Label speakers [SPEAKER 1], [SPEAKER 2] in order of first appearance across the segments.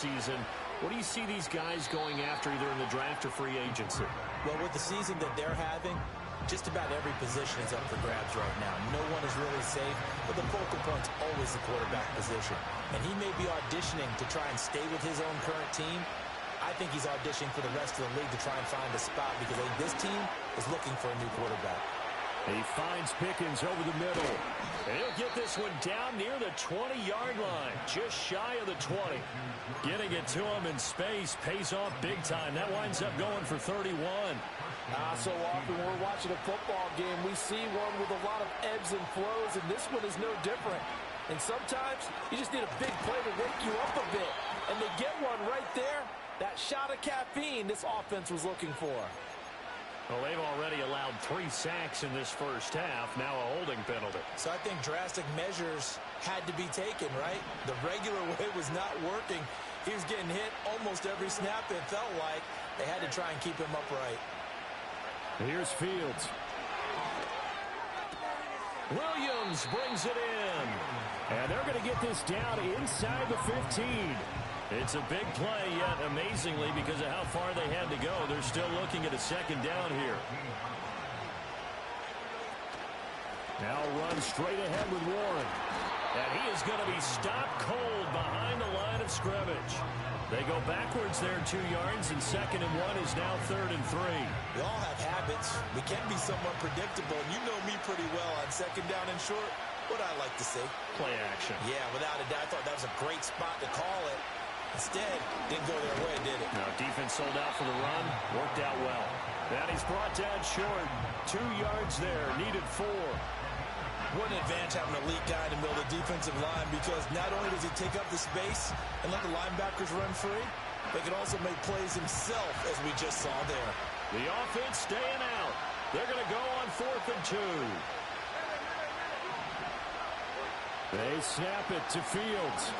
[SPEAKER 1] season. What do you see these guys going after either in the draft or free agency?
[SPEAKER 2] Well, with the season that they're having, just about every position is up for grabs right now. No one is really safe, but the focal point's always the quarterback position. And he may be auditioning to try and stay with his own current team. I think he's auditioning for the rest of the league to try and find a spot because I think this team is looking for a new quarterback.
[SPEAKER 1] He finds Pickens over the middle. And he'll get this one down near the 20-yard line, just shy of the 20. Getting it to him in space pays off big time. That winds up going for 31.
[SPEAKER 3] So often when we're watching a football game, we see one with a lot of ebbs and flows, and this one is no different. And sometimes you just need a big play to wake you up a bit. And they get one right there. That shot of caffeine this offense was looking for.
[SPEAKER 1] Well, they've already allowed 3 sacks in this first half, now a holding penalty.
[SPEAKER 2] So I think drastic measures had to be taken, right? The regular way was not working. He was getting hit almost every snap, it felt like. They had to try and keep him upright.
[SPEAKER 1] Here's Fields. Williams brings it in. And they're going to get this down inside the 15. It's a big play, yet amazingly, because of how far they had to go, they're still looking at a second down here. Now run straight ahead with Warren. And he is going to be stopped cold behind the line of scrimmage. They go backwards there 2 yards, and 2nd and 1 is now 3rd and 3.
[SPEAKER 2] We all have habits. We can be somewhat predictable, and you know me pretty well on 2nd down and short. What I like to see.
[SPEAKER 1] Play action.
[SPEAKER 2] Yeah, without a doubt. I thought that was a great spot to call it. Instead, didn't go their way, did it?
[SPEAKER 1] No, defense sold out for the run. Worked out well. And he's brought down short. 2 yards there. Needed 4.
[SPEAKER 2] What an advantage having an elite guy in the middle of the defensive line, because not only does he take up the space and let the linebackers run free, but he can also make plays himself, as we just saw there.
[SPEAKER 1] The offense staying out. They're going to go on 4th and 2. They snap it to Fields.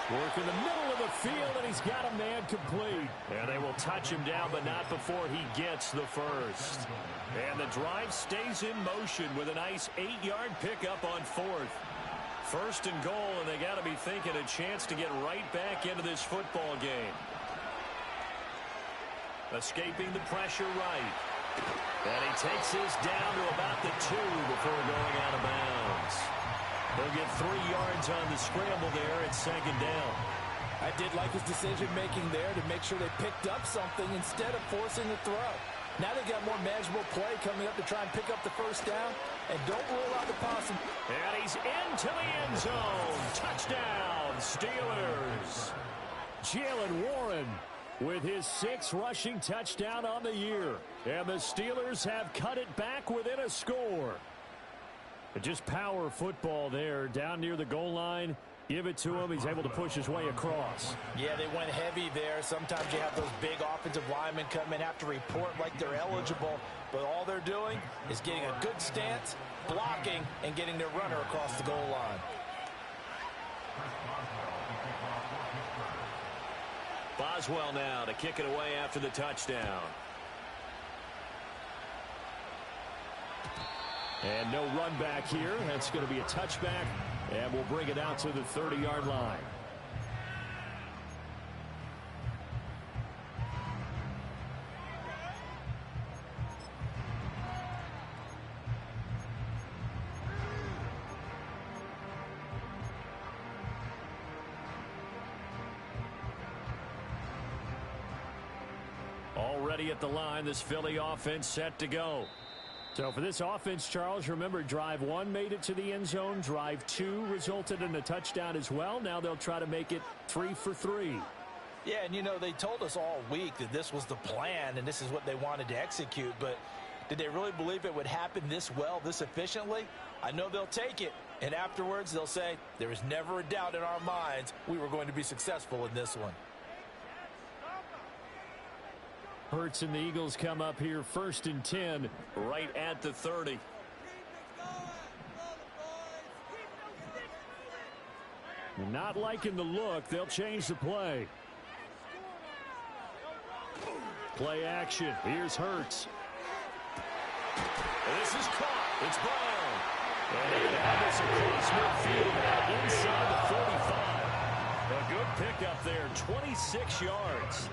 [SPEAKER 1] Work in the middle of the field, and he's got a man complete. And they will touch him down, but not before he gets the first. And the drive stays in motion with a nice 8-yard pickup on 4th. 1st and goal, and they got to be thinking a chance to get right back into this football game. Escaping the pressure right. And he takes this down to about the 2 before going out of bounds. They'll get 3 yards on the scramble there at 2nd down.
[SPEAKER 3] I did like his decision-making there to make sure they picked up something instead of forcing the throw. Now they got more manageable play coming up to try and pick up the 1st down. And don't rule out the possibility.
[SPEAKER 1] And he's into the end zone. Touchdown, Steelers. Jalen Warren with his 6th rushing touchdown on the year. And the Steelers have cut it back within a score. Just power football there down near the goal line. Give it to him. He's able to push his way across.
[SPEAKER 3] Yeah, they went heavy there. Sometimes you have those big offensive linemen come in, have to report like they're eligible. But all they're doing is getting a good stance, blocking, and getting their runner across the goal line.
[SPEAKER 1] Boswell now to kick it away after the touchdown. And no run back here. That's going to be a touchback, and we'll bring it out to the 30-yard line. Already at the line, this Philly offense set to go. So for this offense, Charles, remember, drive 1 made it to the end zone. Drive 2 resulted in a touchdown as well. Now they'll try to make it 3 for 3.
[SPEAKER 3] Yeah, and you know, they told us all week that this was the plan and this is what they wanted to execute. But did they really believe it would happen this well, this efficiently? I know they'll take it. And afterwards, they'll say, there was never a doubt in our minds we were going to be successful in this one.
[SPEAKER 1] Hurts and the Eagles come up here 1st and 10 right at the 30. Not liking the look. They'll change the play. Play action. Here's Hurts. This is caught. It's Brown. And they're going to have this across midfield now inside the 45. A good pickup there, 26 yards.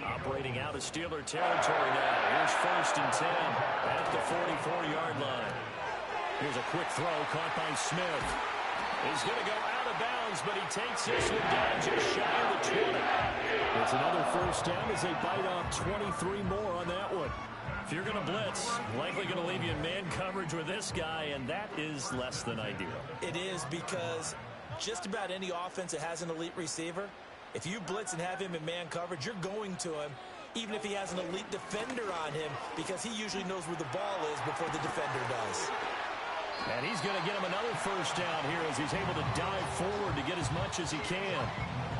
[SPEAKER 1] Operating out of Steeler territory now. Here's 1st and 10 at the 44-yard line. Here's a quick throw caught by Smith. He's going to go out of bounds, but he takes this one down just shy of the 20. It's another 1st down as they bite off 23 more on that one. If you're going to blitz, likely going to leave you in man coverage with this guy, and that is less than ideal.
[SPEAKER 2] It is, because just about any offense that has an elite receiver, if you blitz and have him in man coverage, you're going to him, even if he has an elite defender on him, because he usually knows where the ball is before the defender does.
[SPEAKER 1] And he's going to get him another 1st down here as he's able to dive forward to get as much as he can.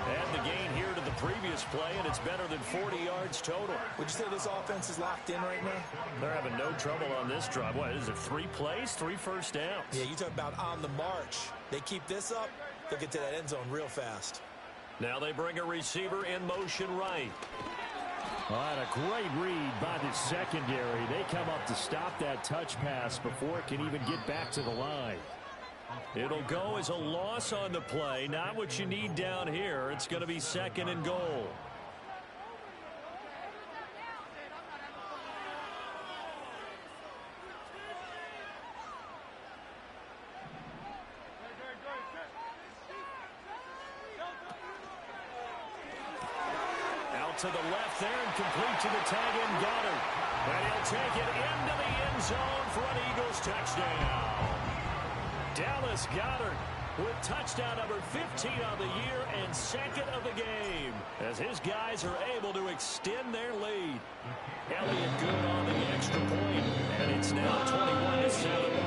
[SPEAKER 1] And the gain here to the previous play, and it's better than 40 yards total.
[SPEAKER 2] Would you say this offense is locked in right now?
[SPEAKER 1] They're having no trouble on this drive. What is it, 3 plays, 3 1st downs?
[SPEAKER 2] Yeah, you talk about on the march. They keep this up, they'll get to that end zone real fast.
[SPEAKER 1] Now they bring a receiver in motion right. And a great read by the secondary. They come up to stop that touch pass before it can even get back to the line. It'll go as a loss on the play. Not what you need down here. It's going to be 2nd and goal. To the left there and complete to the tag in Goddard. And he'll take it into the end zone for an Eagles touchdown. Dallas Goddard with touchdown number 15 on the year and 2nd of the game as his guys are able to extend their lead. Elliott good on the extra point, and it's now 21-7.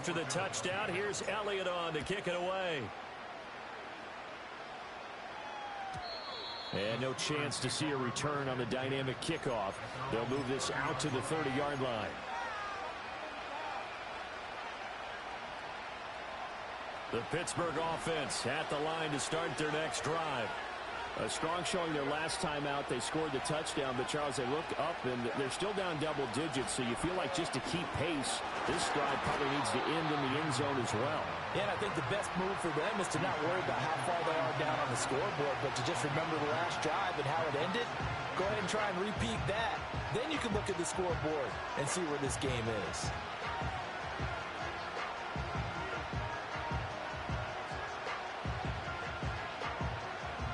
[SPEAKER 1] After the touchdown, here's Elliott on to kick it away. And no chance to see a return on the dynamic kickoff. They'll move this out to the 30-yard line. The Pittsburgh offense at the line to start their next drive. A strong showing their last time out. They scored the touchdown, but Charles, they look up and they're still down double digits, so you feel like just to keep pace, this drive probably needs to end in the end zone as well.
[SPEAKER 2] Yeah, and I think the best move for them is to not worry about how far they are down on the scoreboard, but to just remember the last drive and how it ended. Go ahead and try and repeat that. Then you can look at the scoreboard and see where this game is.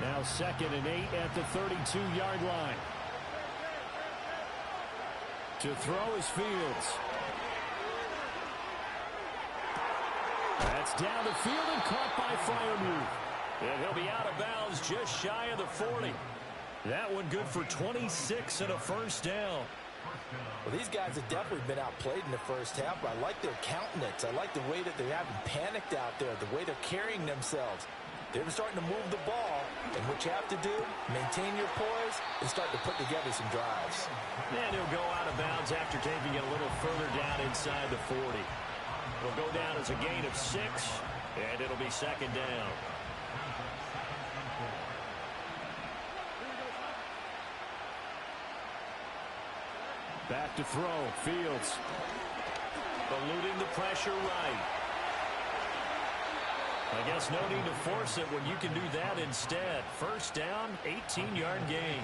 [SPEAKER 1] Now 2nd and 8 at the 32-yard line. To throw is Fields. That's down the field and caught by Freiermuth. And he'll be out of bounds just shy of the 40. That one good for 26 and a 1st down.
[SPEAKER 2] Well, these guys have definitely been outplayed in the 1st half, but I like their countenance. I like the way that they haven't panicked out there, the way they're carrying themselves. They're starting to move the ball, and what you have to do, maintain your poise and start to put together some drives.
[SPEAKER 1] And he'll go out of bounds after taking it a little further down inside the 40. It'll go down as a gain of 6, and it'll be 2nd down. Back to throw, Fields. Eluding the pressure right. I guess no need to force it when you can do that instead. 1st down, 18-yard gain.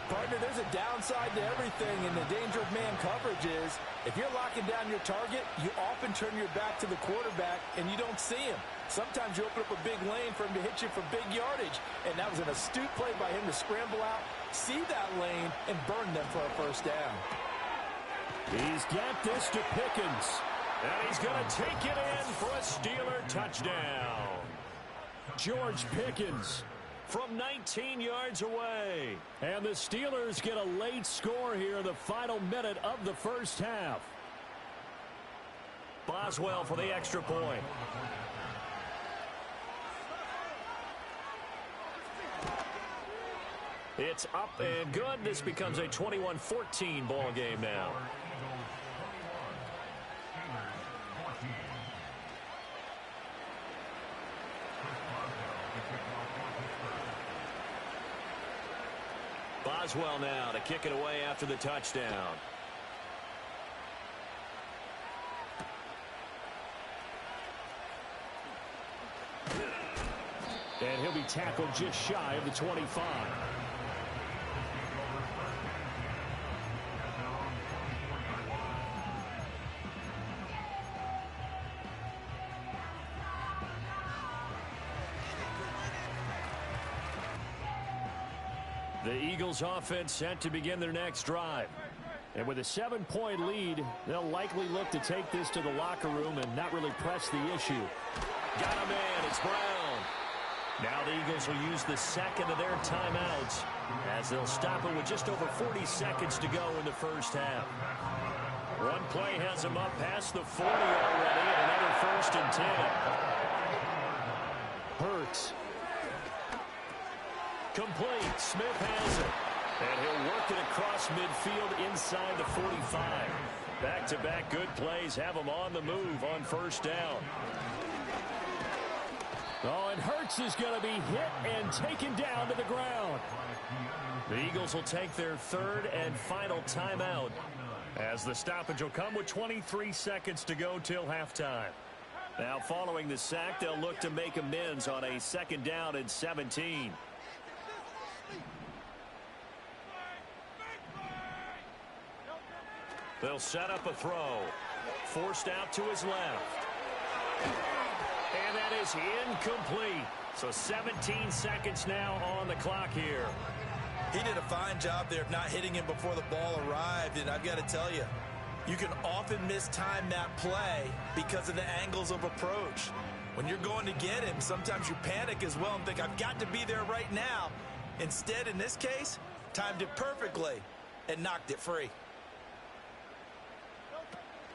[SPEAKER 2] Partner, there's a downside to everything, and the danger of man coverage is if you're locking down your target, you often turn your back to the quarterback and you don't see him. Sometimes you open up a big lane for him to hit you for big yardage, and that was an astute play by him to scramble out, see that lane, and burn them for a 1st down.
[SPEAKER 1] He's got this to Pickens, and he's going to take it in for a Steeler touchdown. George Pickens from 19 yards away. And the Steelers get a late score here in the final minute of the 1st half. Boswell for the extra point. It's up and good. This becomes a 21-14 ball game now. Boswell now to kick it away after the touchdown. And he'll be tackled just shy of the 25. The Eagles offense set to begin their next drive. And with a 7-point lead, they'll likely look to take this to the locker room and not really press the issue. Got a man, it's Brown. Now the Eagles will use the second of their timeouts as they'll stop it with just over 40 seconds to go in the first half. One play has them up past the 40 already, and another 1st and 10. Hurts. Complete. Smith has it. And he'll work it across midfield inside the 45. Back-to-back good plays have them on the move on 1st down. Oh, and Hurts is going to be hit and taken down to the ground. The Eagles will take their 3rd and final timeout as the stoppage will come with 23 seconds to go till halftime. Now, following the sack, they'll look to make amends on a 2nd down and 17. They'll set up a throw. Forced out to his left. And that is incomplete. So 17 seconds now on the clock here.
[SPEAKER 2] He did a fine job there of not hitting him before the ball arrived. And I've got to tell you, you can often mistime that play because of the angles of approach. When you're going to get him, sometimes you panic as well and think, I've got to be there right now. Instead, in this case, timed it perfectly and knocked it free.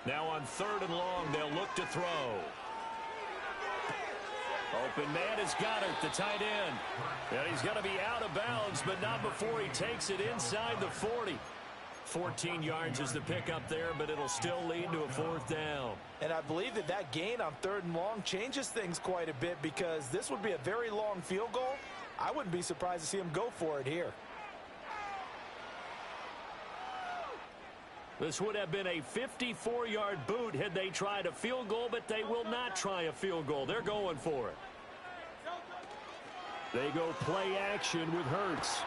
[SPEAKER 1] Now on 3rd and long, they'll look to throw. Open man has got it, the tight end. And he's going to be out of bounds, but not before he takes it inside the 40. 14 yards is the pickup there, but it'll still lead to a 4th down.
[SPEAKER 3] And I believe that gain on 3rd and long changes things quite a bit because this would be a very long field goal. I wouldn't be surprised to see him go for it here.
[SPEAKER 1] This would have been a 54-yard boot had they tried a field goal, but they will not try a field goal. They're going for it. They go play action with Hurts.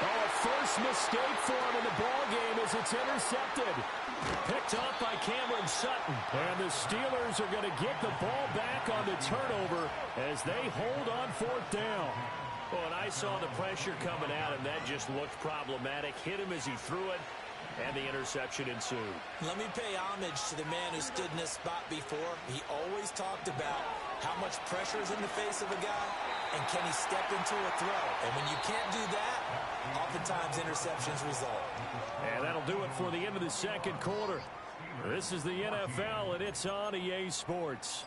[SPEAKER 1] Oh, a first mistake for him in the ball game as it's intercepted. Picked off by Cameron Sutton. And the Steelers are going to get the ball back on the turnover as they hold on 4th down. Well, and I saw the pressure coming at him. That just looked problematic. Hit him as he threw it, and the interception ensued.
[SPEAKER 2] Let me pay homage to the man who stood in this spot before. He always talked about how much pressure is in the face of a guy, and can he step into a throw. And when you can't do that, oftentimes interceptions result.
[SPEAKER 1] And that'll do it for the end of the 2nd quarter. This is the NFL, and it's on EA Sports.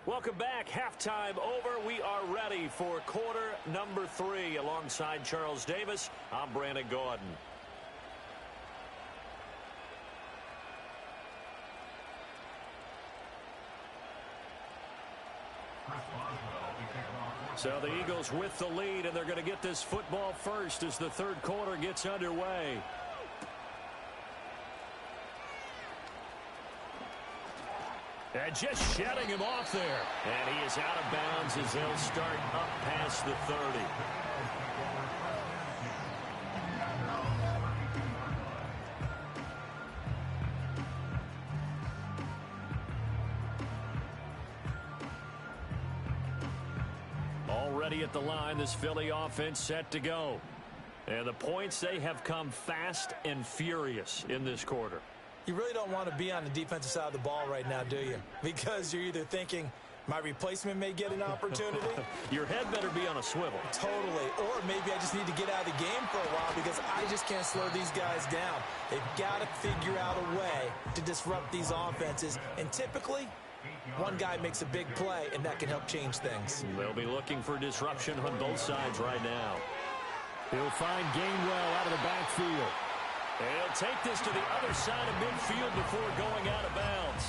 [SPEAKER 1] Welcome back. Halftime over. We are ready for quarter number 3. Alongside Charles Davis, I'm Brandon Gordon. So the Eagles with the lead, and they're going to get this football first as the 3rd quarter gets underway. And just shedding him off there. And he is out of bounds as they'll start up past the 30. Already at the line, this Philly offense set to go. And the points, they have come fast and furious in this quarter.
[SPEAKER 2] You really don't want to be on the defensive side of the ball right now, do you? Because you're either thinking, my replacement may get an opportunity.
[SPEAKER 1] Your head better be on a swivel.
[SPEAKER 2] Totally. Or maybe I just need to get out of the game for a while because I just can't slow these guys down. They've got to figure out a way to disrupt these offenses. And typically, one guy makes a big play, and that can help change things.
[SPEAKER 1] They'll be looking for disruption on both sides right now. He'll find Gainwell out of the backfield. And he'll take this to the other side of midfield before going out of bounds.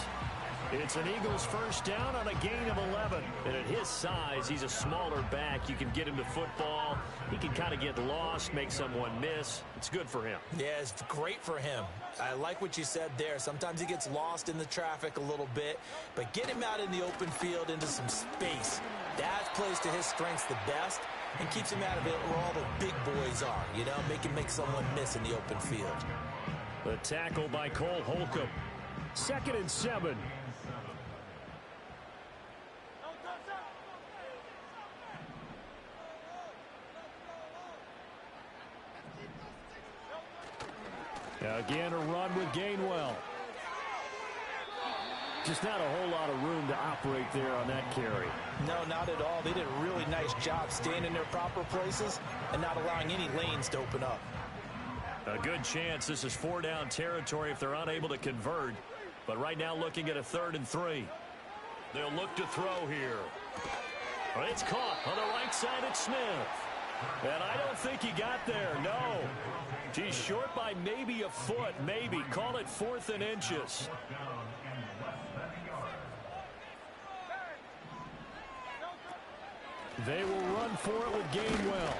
[SPEAKER 1] It's an Eagles first down on a gain of 11. And at his size, he's a smaller back. You can get him to football. He can kind of get lost, make someone miss. It's good for him.
[SPEAKER 2] Yeah, it's great for him. I like what you said there. Sometimes he gets lost in the traffic a little bit. But get him out in the open field into some space. That plays to his strengths the best and keeps him out of it where all the big boys are. You know, make someone miss in the open field.
[SPEAKER 1] The tackle by Cole Holcomb. 2nd and 7. Again, a run with Gainwell. Just not a whole lot of room to operate there on that carry.
[SPEAKER 3] No, not at all. They did a really nice job staying in their proper places and not allowing any lanes to open up.
[SPEAKER 1] A good chance this is 4-down territory if they're unable to convert. But right now looking at a 3rd and 3. They'll look to throw here. Well, it's caught on the right side at Smith. And I don't think he got there, no. He's short by maybe a foot, maybe. Call it 4th and inches. They will run for it with Gainwell.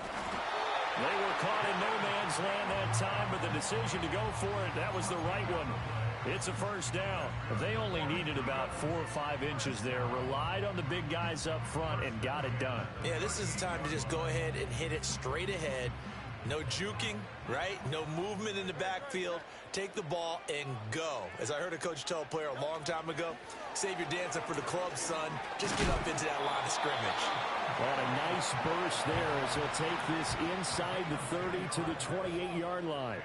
[SPEAKER 1] They were caught in no man's land that time, but the decision to go for it, that was the right one. It's a first down. They only needed about 4 or 5 inches there. Relied on the big guys up front and got it done.
[SPEAKER 2] Yeah, this is the time to just go ahead and hit it straight ahead. No juking, right? No movement in the backfield. Take the ball and go. As I heard a coach tell a player a long time ago, save your dancing for the club, son. Just get up into that line of scrimmage.
[SPEAKER 1] And a nice burst there as he'll take this inside the 30 to the 28-yard line.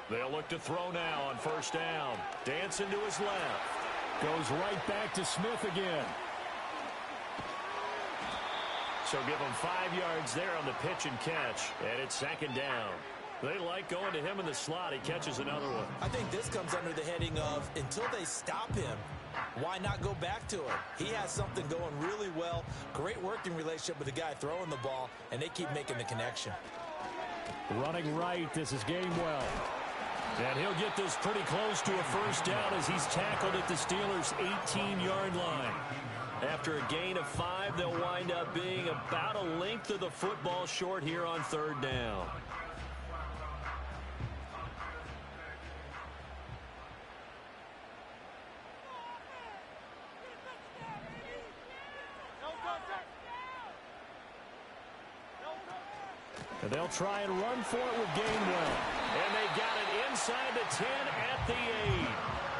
[SPEAKER 1] They'll look to throw now on first down. Dancing to his left. Goes right back to Smith again. So give him 5 yards there on the pitch and catch. And it's 2nd down. They like going to him in the slot. He catches another one.
[SPEAKER 2] I think this comes under the heading of until they stop him, why not go back to him? He has something going really well. Great working relationship with the guy throwing the ball, and they keep making the connection.
[SPEAKER 1] Running right, this is Gainwell. And he'll get this pretty close to a first down as he's tackled at the Steelers' 18-yard line. After a gain of 5, they'll wind up being about a length of the football short here on 3rd down. And they'll try and run for it with Gainwell. And they got it inside the 10 at the 8.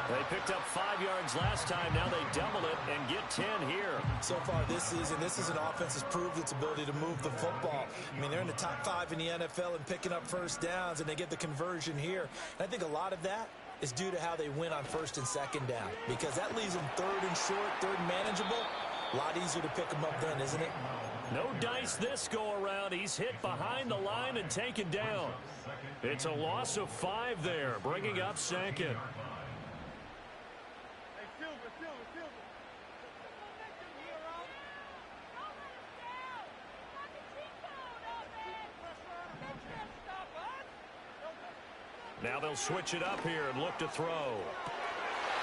[SPEAKER 1] They picked up 5 yards last time. Now they double it and get 10 here.
[SPEAKER 2] So far this season, this is an offense that's proved its ability to move the football. I mean, they're in the top 5 in the NFL and picking up first downs, and they get the conversion here. And I think a lot of that is due to how they win on 1st and 2nd down, because that leaves them 3rd and short, 3rd and manageable. A lot easier to pick them up then, isn't it?
[SPEAKER 1] No dice this go-around. He's hit behind the line and taken down. It's a loss of 5 there, bringing up 2nd. Now they'll switch it up here and look to throw.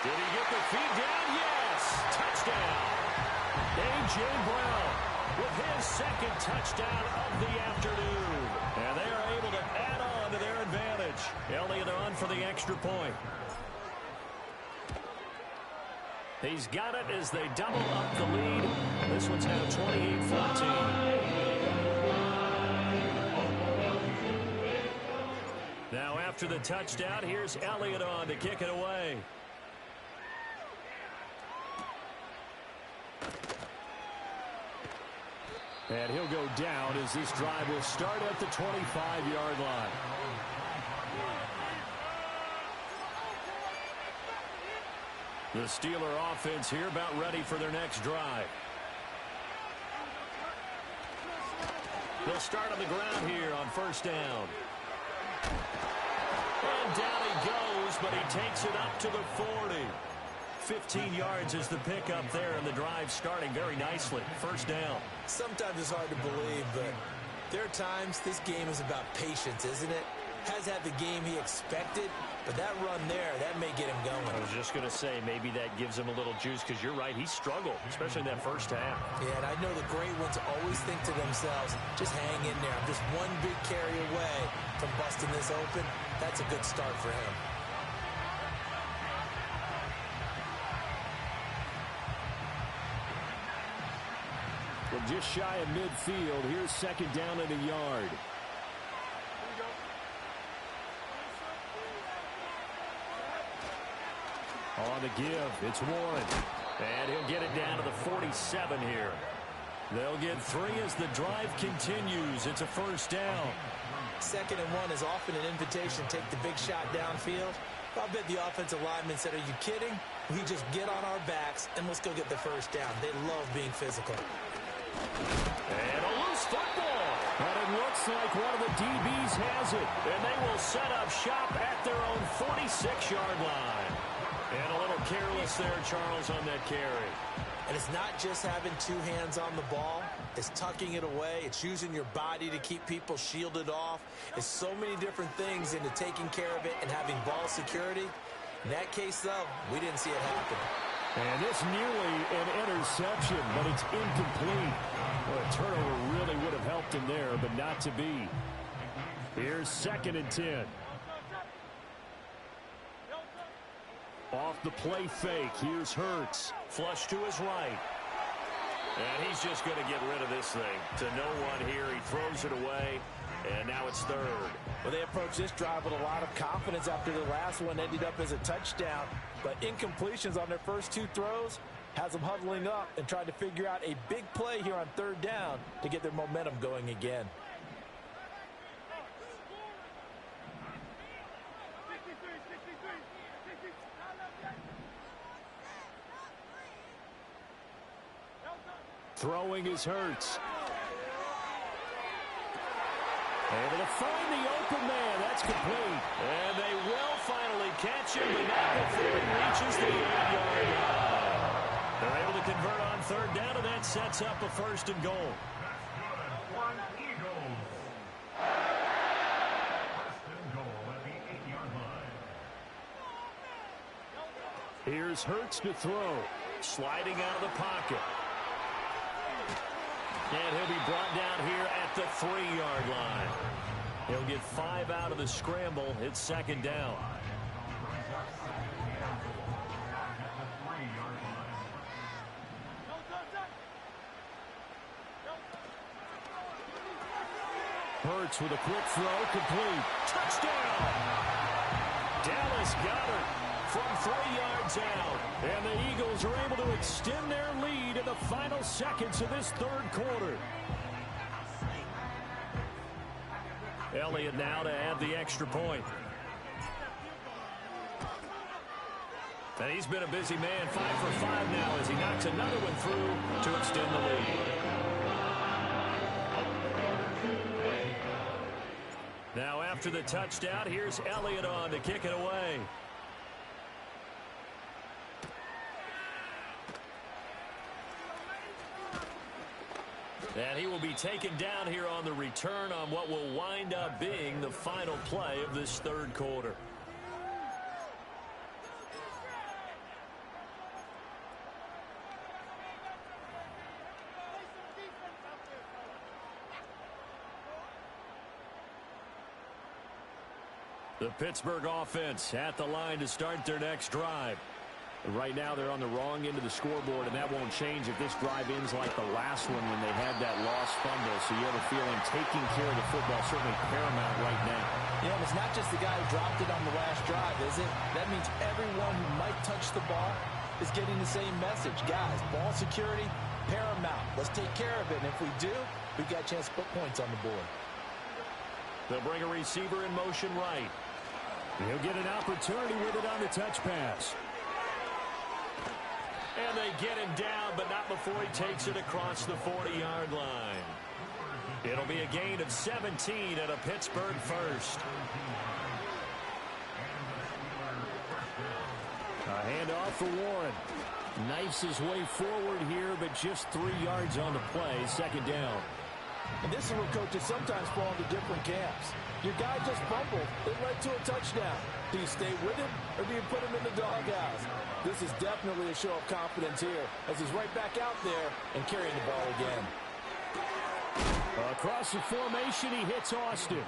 [SPEAKER 1] Did he get the feet down? Yes! Touchdown! A.J. Brown with his 2nd touchdown of the afternoon. And they are able to add on to their advantage. Elliott on for the extra point. He's got it as they double up the lead. This one's now 28-14. Now after the touchdown, here's Elliott on to kick it away. And he'll go down as this drive will start at the 25-yard line. The Steeler offense here about ready for their next drive. They'll start on the ground here on first down. And down he goes, but he takes it up to the 40. 15 yards is the pickup there, and the drive starting very nicely. First down.
[SPEAKER 2] Sometimes it's hard to believe, but There are times this game is about patience, isn't it? Has had the game he expected, but that run there, that may get him going.
[SPEAKER 1] I was just going to say, maybe that gives him a little juice, because you're right, he struggled, especially in that first half.
[SPEAKER 2] Yeah, and I know the great ones always think to themselves, just hang in there. I'm just one big carry away from busting this open. That's a good start for him.
[SPEAKER 1] Well, just shy of midfield. Here's second down and a yard. On the give, it's Warren. And he'll get it down to the 47 here. They'll get 3 as the drive continues. It's a first down.
[SPEAKER 2] 2nd and 1 is often an invitation to take the big shot downfield. I bet the offensive lineman said, are you kidding? We just get on our backs and let's go get the first down. They love being physical.
[SPEAKER 1] And a loose football. And it looks like one of the DBs has it. And they will set up shop at their own 46-yard line. And a little careless there, Charles, on that carry.
[SPEAKER 2] And it's not just having 2 hands on the ball. It's tucking it away. It's using your body to keep people shielded off. It's so many different things into taking care of it and having ball security. In that case, though, we didn't see it happen.
[SPEAKER 1] And this nearly an interception, but it's incomplete. Well, a turnover really would have helped him there, but not to be. Here's 2nd and 10. Off the play fake, here's Hurts. Flush to his right. And he's just going to get rid of this thing. To no one here, he throws it away, and now it's 3rd.
[SPEAKER 3] Well, they approached this drive with a lot of confidence after the last one ended up as a touchdown. But incompletions on their first 2 throws has them huddling up and trying to figure out a big play here on 3rd down to get their momentum going again.
[SPEAKER 1] Throwing is Hurts. Able to find the open man. That's complete. And they will finally catch him, but not before he reaches the 8-yard line. They're able to convert on 3rd down, and that sets up a 1st and goal. Here's Hurts to throw. Sliding out of the pocket. And he'll be brought down here at the 3-yard line. He'll get 5 out of the scramble. It's 2nd down. Hurts with a quick throw, complete. Touchdown! Dallas Goedert from 3 yards out. And the Eagles are able to extend their lead in the final seconds of this 3rd quarter. Elliott now to add the extra point. And he's been a busy man, 5 for 5 now as he knocks another one through to extend the lead. Now after the touchdown, here's Elliott on to kick it away. And he will be taken down here on the return on what will wind up being the final play of this 3rd quarter. The Pittsburgh offense at the line to start their next drive. Right now they're on the wrong end of the scoreboard, and that won't change if this drive ends like the last one when they had that lost fumble. So you have a feeling taking care of the football certainly paramount right now.
[SPEAKER 3] Yeah, and it's not just the guy who dropped it on the last drive, is it? That means everyone who might touch the ball is getting the same message. Guys, ball security, paramount. Let's take care of it, and if we do, we've got a chance to put points on the board.
[SPEAKER 1] They'll bring a receiver in motion right. He'll get an opportunity with it on the touch pass. And they get him down, but not before he takes it across the 40-yard line. It'll be a gain of 17 and a Pittsburgh first. A handoff for Warren. Knifes his way forward here, but just 3 yards on the play. 2nd down.
[SPEAKER 3] And this is where coaches sometimes fall into different camps. Your guy just fumbled. It led to a touchdown. Do you stay with him, or do you put him in the doghouse? This is definitely a show of confidence here as he's right back out there and carrying the ball again.
[SPEAKER 1] Across the formation, he hits Austin.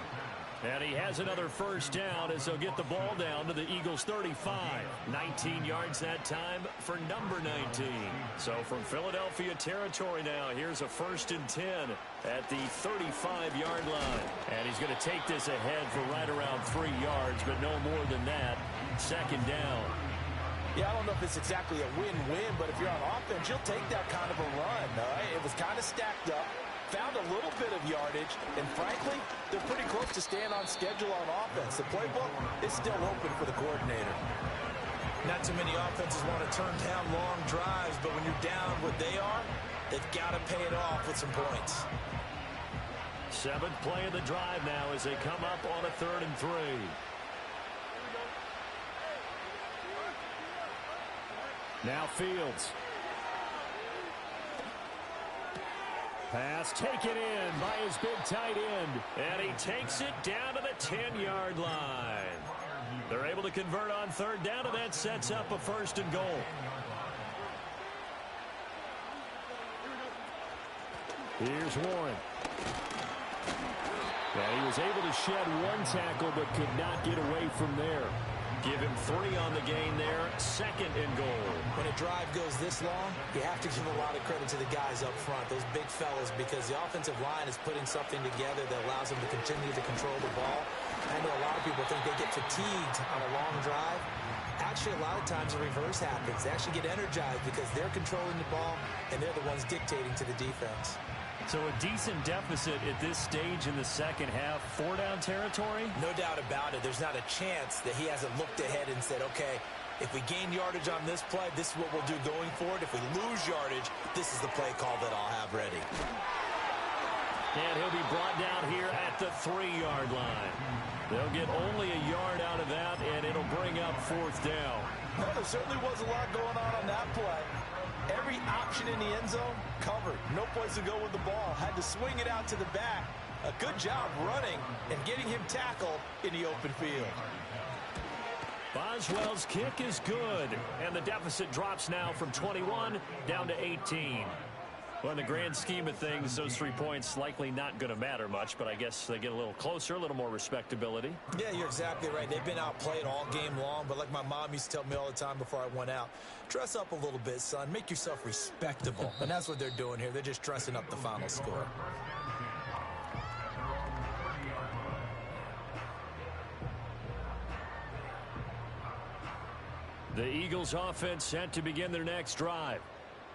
[SPEAKER 1] And he has another first down as they'll get the ball down to the Eagles' 35. 19 yards that time for number 19. So from Philadelphia territory now, here's a 1st and 10 at the 35-yard line. And he's going to take this ahead for right around 3 yards, but no more than that. 2nd down.
[SPEAKER 3] Yeah, I don't know if it's exactly a win-win, but if you're on offense, you'll take that kind of a run. All right? It was kind of stacked up. Found a little bit of yardage, and frankly, they're pretty close to staying on schedule on offense. The playbook is still open for the coordinator. Not too many offenses want to turn down long drives, but when you're down what they are, they've got to pay it off with some points.
[SPEAKER 1] 7th play of the drive now as they come up on a 3rd and 3. Now Fields. Pass taken in by his big tight end. And he takes it down to the 10-yard line. They're able to convert on 3rd down, and that sets up a 1st and goal. Here's Warren. And he was able to shed 1 tackle but could not get away from there. Give him 3 on the gain there. 2nd and goal.
[SPEAKER 2] When a drive goes this long, you have to give a lot of credit to the guys up front, those big fellas, because the offensive line is putting something together that allows them to continue to control the ball. I know a lot of people think they get fatigued on a long drive. Actually, a lot of times the reverse happens. They actually get energized because they're controlling the ball, and they're the ones dictating to the defense.
[SPEAKER 1] So a decent deficit at this stage in the 2nd half. 4-down territory?
[SPEAKER 2] No doubt about it. There's not a chance that he hasn't looked ahead and said, okay, if we gain yardage on this play, this is what we'll do going forward. If we lose yardage, this is the play call that I'll have ready.
[SPEAKER 1] And he'll be brought down here at the 3-yard line. They'll get only a yard out of that, and it'll bring up 4th down.
[SPEAKER 3] Well, there certainly was a lot going on that play. Every option in the end zone covered. No place to go with the ball. Had to swing it out to the back. A good job running and getting him tackled in the open field.
[SPEAKER 1] Boswell's kick is good. And the deficit drops now from 21 down to 18. Well, in the grand scheme of things, those 3 points likely not going to matter much, but I guess they get a little closer, a little more respectability.
[SPEAKER 2] Yeah, you're exactly right. They've been outplayed all game long, but like my mom used to tell me all the time before I went out, dress up a little bit, son. Make yourself respectable. And that's what they're doing here. They're just dressing up the final score.
[SPEAKER 1] The Eagles offense set to begin their next drive.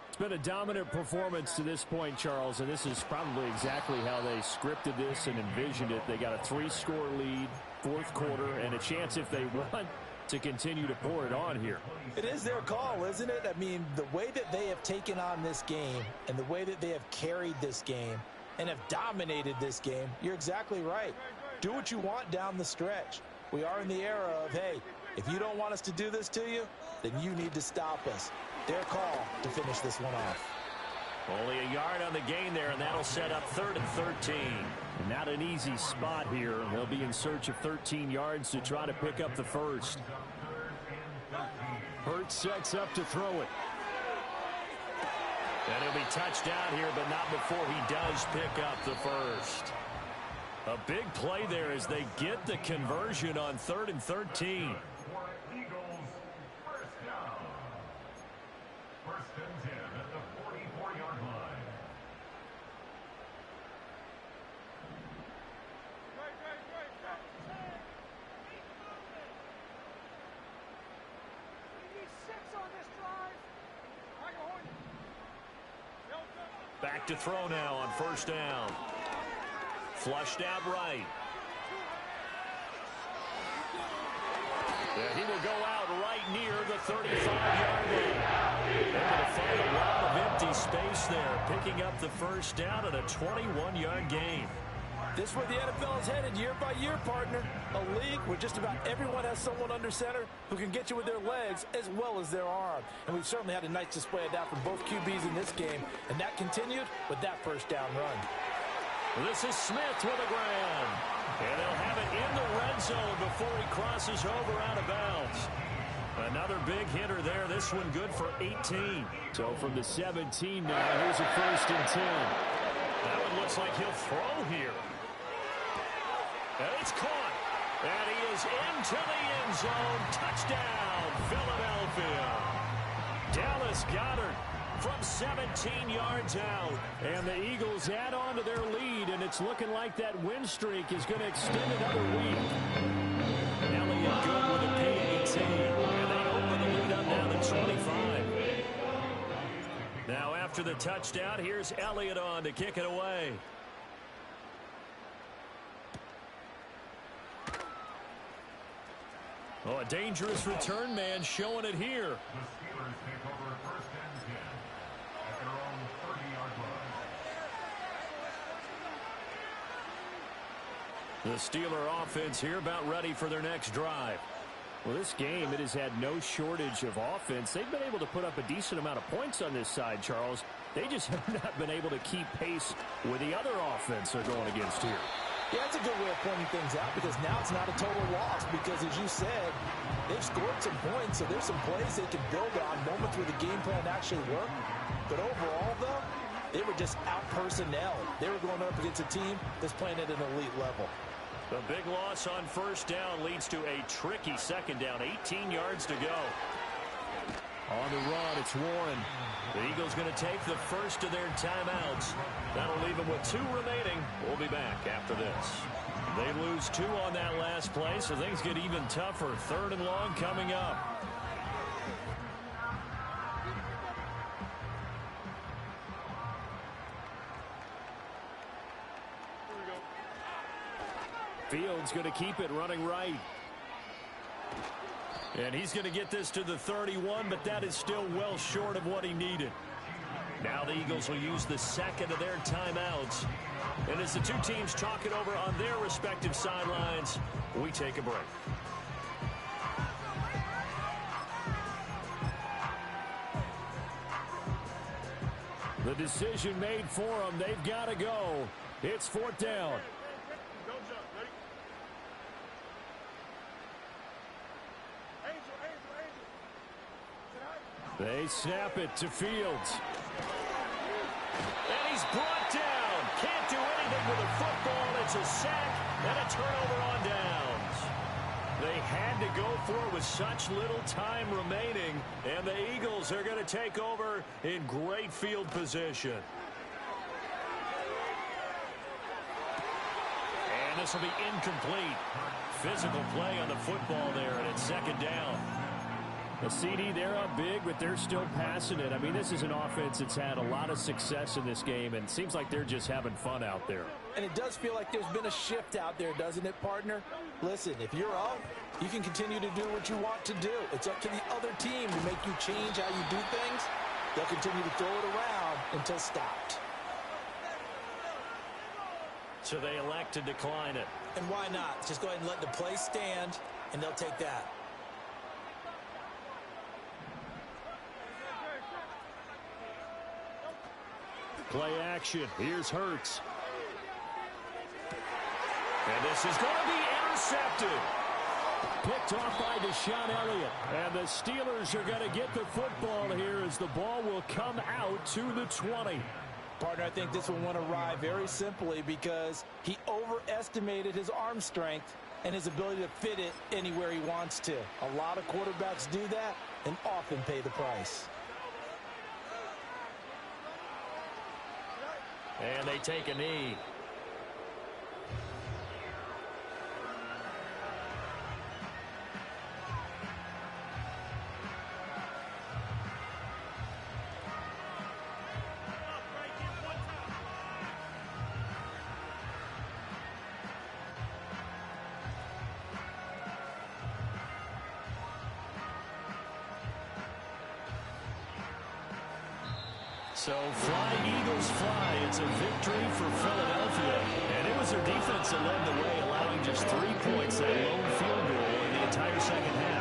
[SPEAKER 1] It's been a dominant performance to this point, Charles, and this is probably exactly how they scripted this and envisioned it. They got a 3-score lead, 4th quarter, and a chance if they want to continue to pour it on here.
[SPEAKER 3] It is their call, isn't it? I mean, the way that they have taken on this game and the way that they have carried this game and have dominated this game, you're exactly right. Do what you want down the stretch. We are in the era of, hey, if you don't want us to do this to you, then you need to stop us. Their call to finish this one off.
[SPEAKER 1] Only a yard on the gain there, and that'll set up 3rd and 13. Not an easy spot here. They'll be in search of 13 yards to try to pick up the 1st. Hurts sets up to throw it. And he'll be touched down here, but not before he does pick up the 1st. A big play there as they get the conversion on 3rd and 13. Back to throw now on 1st down. Flushed out right. And he will go out right near the 35-yard line. Able to find a lot of empty space there, picking up the 1st down at a 21-yard gain.
[SPEAKER 3] This is where the NFL is headed year by year, partner. A league where just about everyone has someone under center who can get you with their legs as well as their arm. And we've certainly had a nice display of that from both QBs in this game. And that continued with that 1st down run.
[SPEAKER 1] This is Smith with a grand. And they'll have it in the red zone before he crosses over out of bounds. Another big hitter there. This one good for 18. So from the 17 now, here's a 1st and 10. That one looks like he'll throw here. And it's caught. And he is into the end zone. Touchdown, Philadelphia. Dallas Goedert from 17 yards out. And the Eagles add on to their lead, and it's looking like that win streak is going to extend another week. Elliott good with a PAT. And they open the lead up now to 25. Now after the touchdown, here's Elliott on to kick it away. Oh, a dangerous return man showing it here. The Steeler offense here about ready for their next drive. Well, this game, it has had no shortage of offense. They've been able to put up a decent amount of points on this side, Charles. They just have not been able to keep pace with the other offense they're going against here.
[SPEAKER 3] Yeah, that's a good way of pointing things out because now it's not a total loss because, as you said, they've scored some points, so there's some plays they can build on, moments where the game plan actually worked. But overall, though, they were just out-personnel. They were going up against a team that's playing at an elite level.
[SPEAKER 1] The big loss on 1st down leads to a tricky 2nd down, 18 yards to go. On the run, it's Warren. The Eagles going to take the first of their timeouts. That'll leave them with 2 remaining. We'll be back after this. They lose 2 on that last play, so things get even tougher. 3rd and long coming up. Fields going to keep it running right. And he's going to get this to the 31, but that is still well short of what he needed. Now the Eagles will use the 2nd of their timeouts. And as the 2 teams talk it over on their respective sidelines, we take a break. The decision made for them. They've got to go. It's 4th down. They snap it to Fields. And he's brought down. Can't do anything with a football. It's a sack and a turnover on downs. They had to go for it with such little time remaining. And the Eagles are going to take over in great field position. And this will be incomplete. Physical play on the football there, and it's 2nd down. The CD, they're up big, but they're still passing it. I mean, this is an offense that's had a lot of success in this game, and it seems like they're just having fun out there.
[SPEAKER 3] And it does feel like there's been a shift out there, doesn't it, partner? Listen, if you're up, you can continue to do what you want to do. It's up to the other team to make you change how you do things. They'll continue to throw it around until stopped.
[SPEAKER 1] So they elect to decline it.
[SPEAKER 2] And why not? Just go ahead and let the play stand, and they'll take that.
[SPEAKER 1] Play action. Here's Hurts. And this is going to be intercepted. Picked off by Deshaun Elliott. And the Steelers are going to get the football here as the ball will come out to the 20.
[SPEAKER 3] Partner, I think this one went awry very simply because he overestimated his arm strength and his ability to fit it anywhere he wants to. A lot of quarterbacks do that and often pay the price.
[SPEAKER 1] And they take a knee. So fly, Eagles fly. It's a victory for Philadelphia. And it was their defense that led the way, allowing just 3 points, that lone field goal in the entire second half.